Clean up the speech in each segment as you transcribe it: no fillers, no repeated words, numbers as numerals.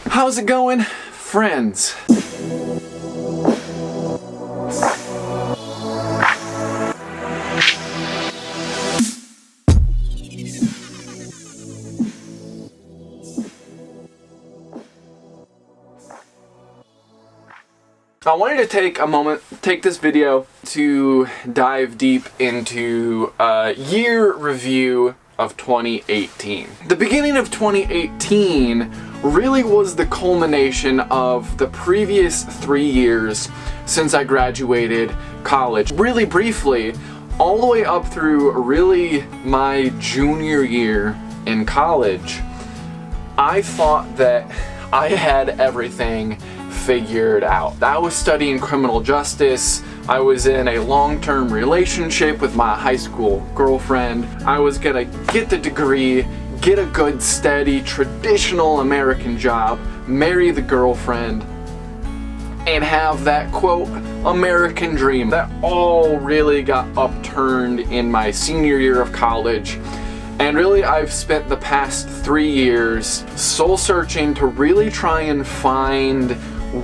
How's it going, friends? I wanted to take this video to dive deep into a year review of 2018. The beginning of 2018 really was the culmination of the previous 3 years since I graduated college. Really briefly, all the way up through really my junior year in college, I thought that I had everything figured out. I was studying criminal justice. I was in a long-term relationship with my high school girlfriend. I was gonna get the degree, get a good, steady, traditional American job, marry the girlfriend, and have that, quote, American dream. That all really got upturned in my senior year of college. And really, I've spent the past 3 years soul searching to really try and find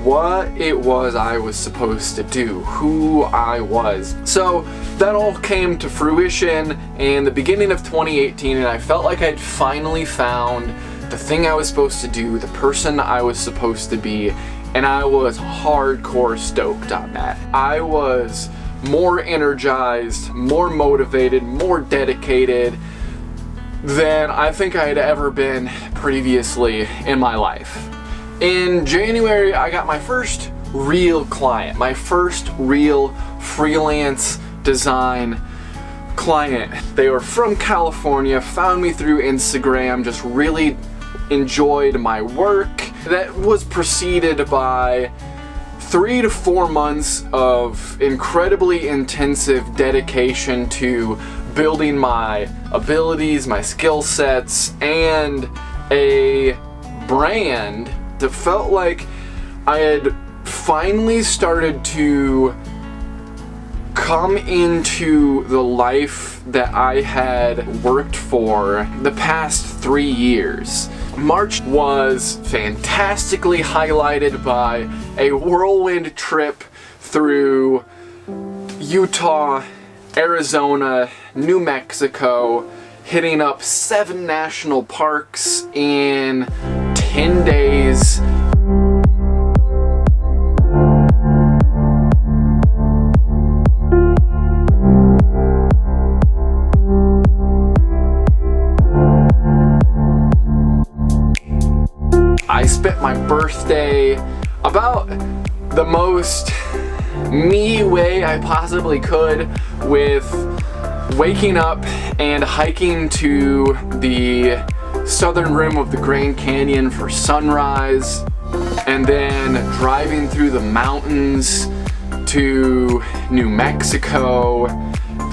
what it was I was supposed to do, who I was. So that all came to fruition in the beginning of 2018, and I felt like I'd finally found the thing I was supposed to do, the person I was supposed to be, and I was hardcore stoked on that. I was more energized, more motivated, more dedicated than I think I had ever been previously in my life. In January, I got my first real client, my first real freelance design client. They were from California, found me through Instagram, just really enjoyed my work. That was preceded by 3 to 4 months of incredibly intensive dedication to building my abilities, my skill sets, and a brand that felt like I had finally started to come into the life that I had worked for the past 3 years. March was fantastically highlighted by a whirlwind trip through Utah, Arizona, New Mexico, hitting up 7 national parks in 10 days. I spent my birthday about the most me way I possibly could, with waking up and hiking to the southern rim of the Grand Canyon for sunrise, and then driving through the mountains to New Mexico,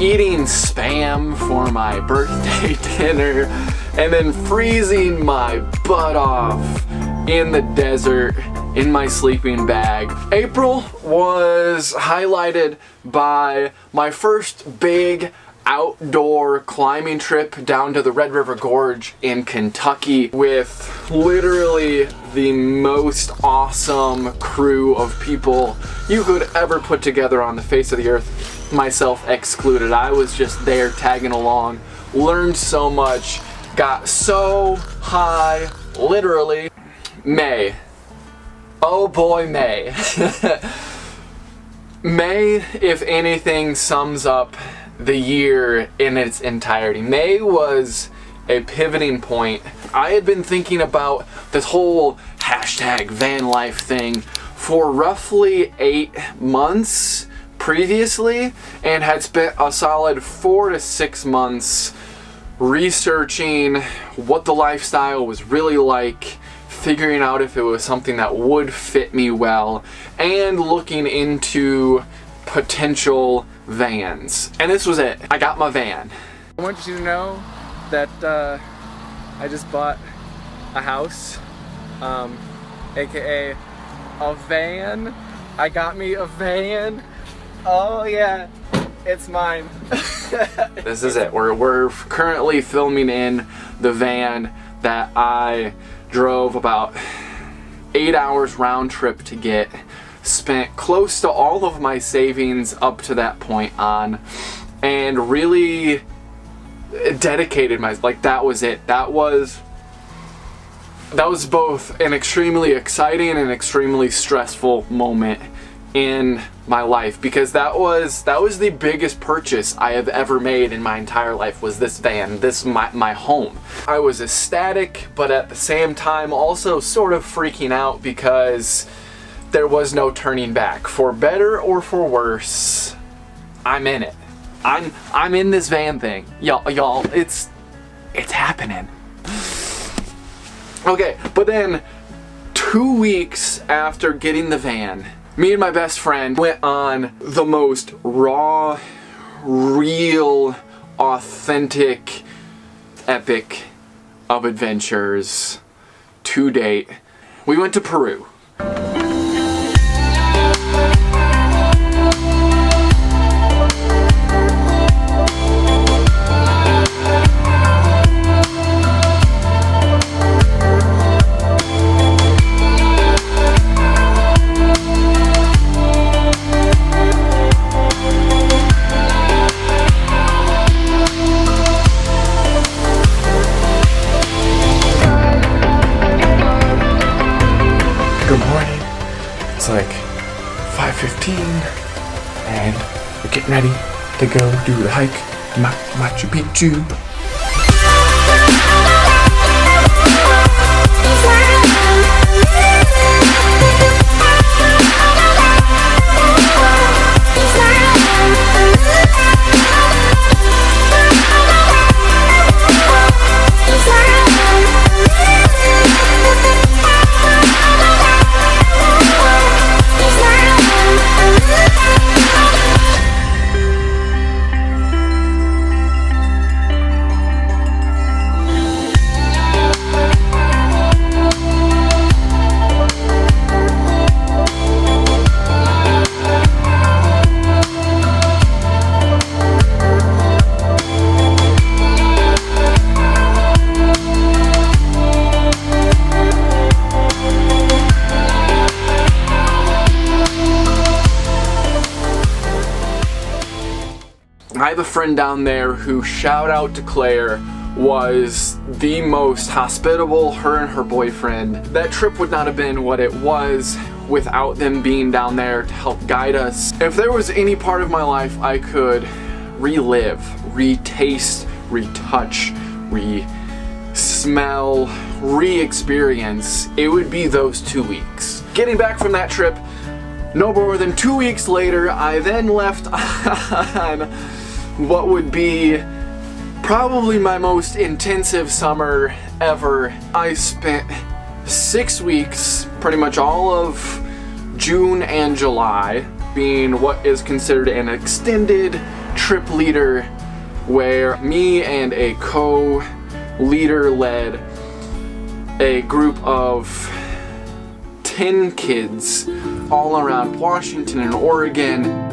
eating Spam for my birthday dinner, and then freezing my butt off in the desert in my sleeping bag. April was highlighted by my first big outdoor climbing trip down to the Red River Gorge in Kentucky with literally the most awesome crew of people you could ever put together on the face of the earth, myself excluded. I was just there tagging along, learned so much, got so high, literally. May. Oh boy, May. May, if anything, sums up the year in its entirety. May was a pivoting point. I had been thinking about this whole hashtag van life thing for roughly 8 months previously, and had spent a solid 4 to 6 months researching what the lifestyle was really like, figuring out if it was something that would fit me well, and looking into potential vans. And this was it. I got my van. I want you to know that I just bought a house, aka a van. I got me a van. Oh yeah, it's mine. This is it. We're currently filming in the van that I drove about 8 hours round trip to get. Spent close to all of my savings up to that point on, and really dedicated myself. Like, that was it. That was both an extremely exciting and extremely stressful moment in my life, because that was the biggest purchase I have ever made in my entire life, was this van, my home. I was ecstatic, but at the same time also sort of freaking out, because there was no turning back. For better or for worse, I'm in it. I'm in this van thing. Y'all, it's happening. Okay, but then 2 weeks after getting the van, me and my best friend went on the most raw, real, authentic, epic of adventures to date. We went to Peru. Good morning. It's like 5:15 and we're getting ready to go do the hike to Machu Picchu. I have a friend down there who, shout out to Claire, was the most hospitable, her and her boyfriend. That trip would not have been what it was without them being down there to help guide us. If there was any part of my life I could relive, re-taste, retouch, re-smell, re-experience, it would be those 2 weeks. Getting back from that trip, no more than 2 weeks later, I then left on what would be probably my most intensive summer ever. I spent 6 weeks, pretty much all of June and July, being what is considered an extended trip leader, where me and a co-leader led a group of 10 kids all around Washington and Oregon.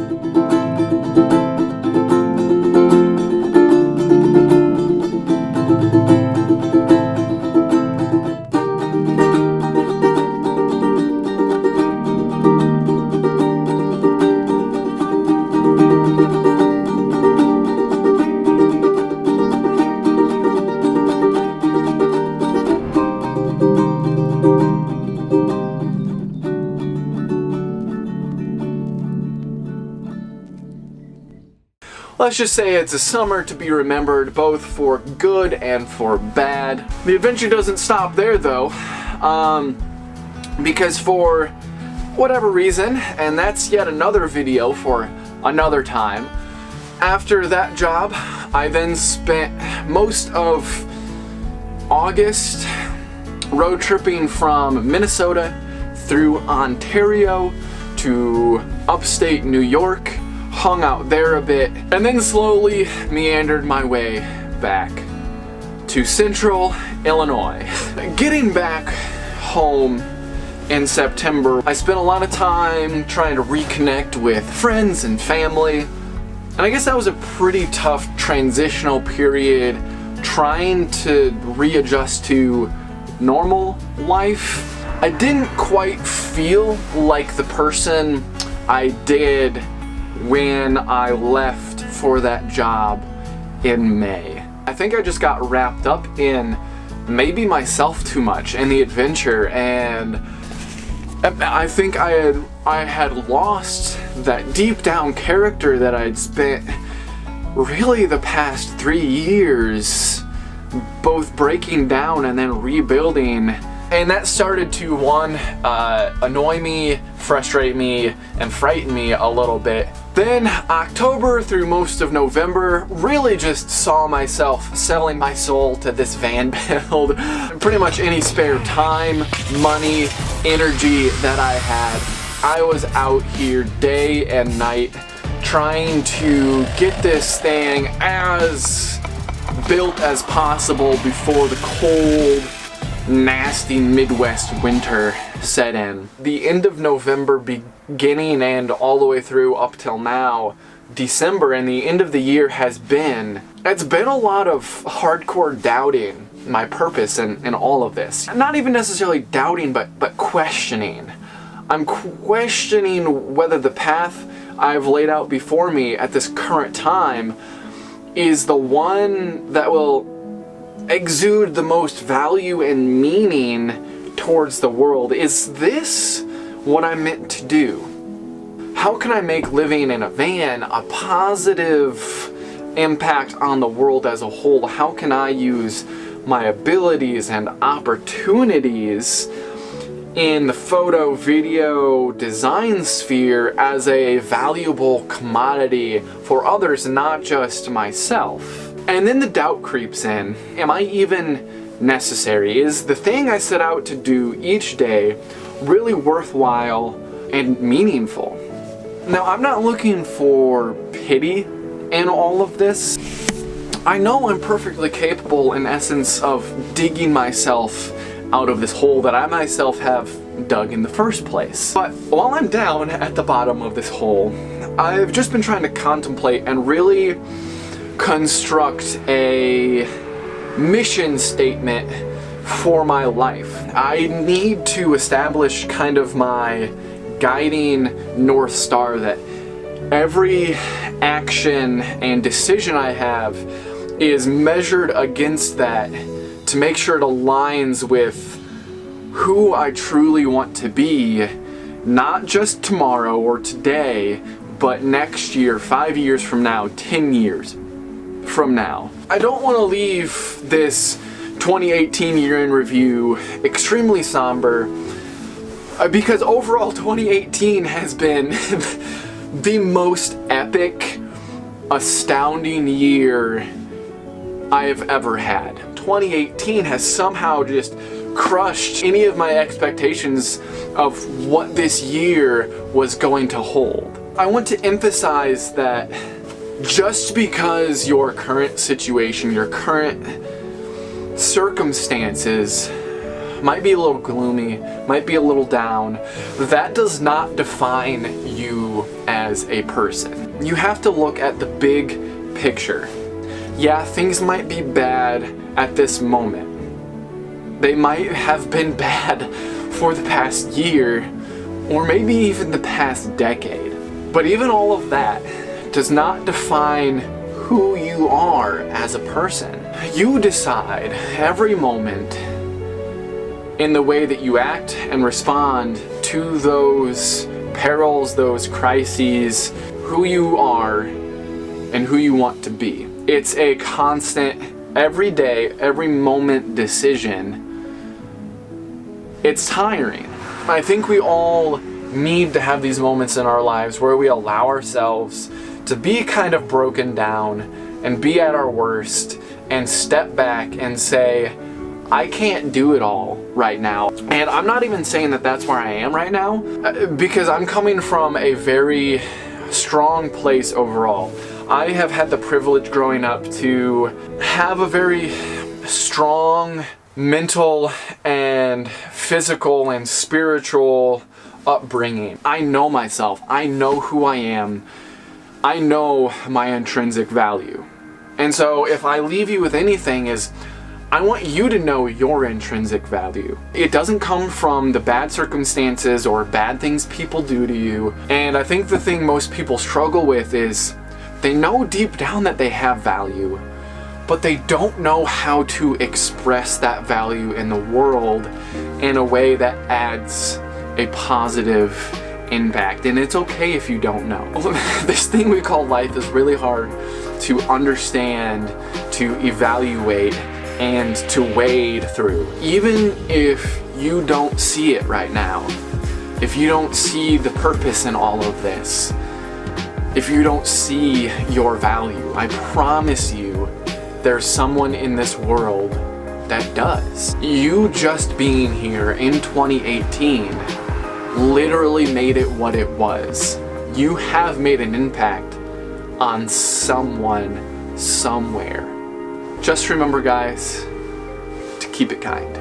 Let's just say it's a summer to be remembered, both for good and for bad. The adventure doesn't stop there though, because for whatever reason, and that's yet another video for another time, after that job, I then spent most of August road tripping from Minnesota through Ontario to upstate New York, hung out there a bit, and then slowly meandered my way back to central Illinois. Getting back home in September, I spent a lot of time trying to reconnect with friends and family. And I guess that was a pretty tough transitional period, trying to readjust to normal life. I didn't quite feel like the person I did when I left for that job in May. I think I just got wrapped up in maybe myself too much and the adventure, and I think I had lost that deep down character that I'd spent really the past 3 years both breaking down and then rebuilding. And that started to, one, annoy me, frustrate me, and frighten me a little bit. Then October through most of November really just saw myself selling my soul to this van build. Pretty much any spare time, money, energy that I had, I was out here day and night trying to get this thing as built as possible before the cold, nasty Midwest winter set in. The end of November, beginning and all the way through up till now, December and the end of the year it's been a lot of hardcore doubting my purpose in all of this. Not even necessarily doubting, but questioning. I'm questioning whether the path I've laid out before me at this current time is the one that will exude the most value and meaning towards the world. Is this what I'm meant to do? How can I make living in a van a positive impact on the world as a whole? How can I use my abilities and opportunities in the photo, video, design sphere as a valuable commodity for others, not just myself? And then the doubt creeps in. Am I even necessary? Is the thing I set out to do each day really worthwhile and meaningful? Now, I'm not looking for pity in all of this. I know I'm perfectly capable, in essence, of digging myself out of this hole that I myself have dug in the first place. But while I'm down at the bottom of this hole, I've just been trying to contemplate and really construct a mission statement for my life. I need to establish kind of my guiding North Star, that every action and decision I have is measured against that to make sure it aligns with who I truly want to be, not just tomorrow or today, but next year, 5 years from now, 10 years from now. I don't want to leave this 2018 year in review extremely somber, because overall 2018 has been the most epic, astounding year I have ever had. 2018 has somehow just crushed any of my expectations of what this year was going to hold. I want to emphasize that just because your current situation, your current circumstances might be a little gloomy, might be a little down, that does not define you as a person. You have to look at the big picture. Yeah, things might be bad at this moment. They might have been bad for the past year, or maybe even the past decade. But even all of that does not define who you are as a person. You decide every moment in the way that you act and respond to those perils, those crises, who you are and who you want to be. It's a constant, every day, every moment decision. It's tiring. I think we all need to have these moments in our lives where we allow ourselves to be kind of broken down and be at our worst and step back and say, I can't do it all right now. And I'm not even saying that that's where I am right now, because I'm coming from a very strong place overall. I have had the privilege growing up to have a very strong mental and physical and spiritual upbringing. I know myself. I know who I am. I know my intrinsic value. And so if I leave you with anything is, I want you to know your intrinsic value. It doesn't come from the bad circumstances or bad things people do to you. And I think the thing most people struggle with is they know deep down that they have value, but they don't know how to express that value in the world in a way that adds a positive impact. And it's okay if you don't know. This thing we call life is really hard to understand, to evaluate, and to wade through. Even if you don't see it right now, if you don't see the purpose in all of this, if you don't see your value, I promise you there's someone in this world that does. You just being here in 2018 literally made it what it was. You have made an impact on someone somewhere. Just remember, guys, to keep it kind.